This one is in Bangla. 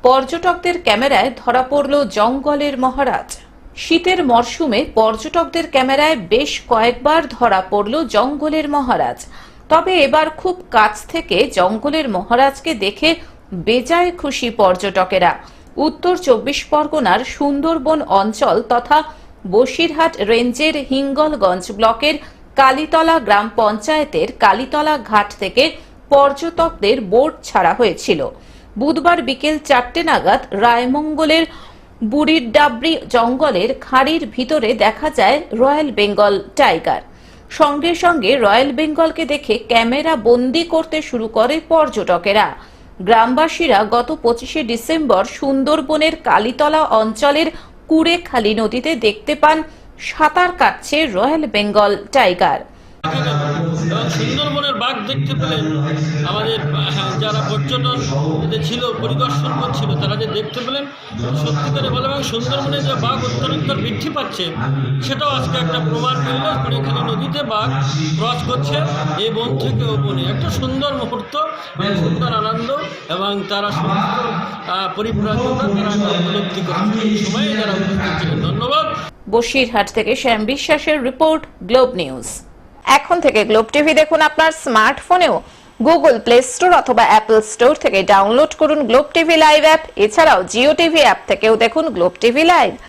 পর্যটকদের ক্যামেরায় ধরা পড়ল জঙ্গলের মহারাজ। শীতের মরশুমে পর্যটকদের ক্যামেরায় বেশ কয়েকবার ধরা পড়ল জঙ্গলের মহারাজ। তবে এবার খুব কাছ থেকে জঙ্গলের মহারাজকে দেখে বেজায় খুশি পর্যটকেরা। উত্তর ২৪ পরগনার সুন্দরবন অঞ্চল তথা বসিরহাট রেঞ্জের হিঙ্গলগঞ্জ ব্লকের কালীতলা গ্রাম পঞ্চায়েতের কালীতলা ঘাট থেকে পর্যটকদের বোট ছাড়া হয়েছিল। বুধবার বিকেল ৪টে নাগাদ রায়মঙ্গলের বুড়ির ডাবরি জঙ্গলের খাঁড়ির ভিতরে দেখা যায় রয়্যাল বেঙ্গল টাইগার। সঙ্গে সঙ্গে রয়্যাল বেঙ্গলকে দেখে ক্যামেরা বন্দি করতে শুরু করে পর্যটকেরা। গ্রামবাসীরা গত ২৫শে ডিসেম্বর সুন্দরবনের কালীতলা অঞ্চলের কুড়েখালি নদীতে দেখতে পান সাঁতার কাটছে রয়্যাল বেঙ্গল টাইগার। সুন্দরবনের বাঘ দেখতে পেলেন আমাদের যারা পর্যটন ছিল পরিদর্শন করছিল তারা যে দেখতে পেলেন সত্যিকারে ভালো। এবং সুন্দরবনে যে বাঘ উত্তরোত্তর বৃদ্ধি পাচ্ছে সেটাও আজকে একটা প্রমাণ মিলল। এখানে নদীতে বাঘ ক্রস করছে এই বন থেকে ও বনে। একটা সুন্দর মুহূর্ত, সুন্দর আনন্দ এবং তারা সমস্ত পরিপ্রাজকরা তারা উপলব্ধি করেছে এই সময়ে যারা উপস্থিত ছিলেন। ধন্যবাদ। বসিরহাট থেকে শ্যাম বিশ্বাসের রিপোর্ট, গ্লোব নিউজ। এখন থেকে গ্লোব টিভি দেখুন আপনার স্মার্টফোনেও। গুগল প্লে স্টোর অথবা অ্যাপল স্টোর থেকে ডাউনলোড করুন গ্লোব টিভি লাইভ অ্যাপ। এছাড়াও জিও টিভি অ্যাপ থেকেও দেখুন গ্লোব টিভি লাইভ।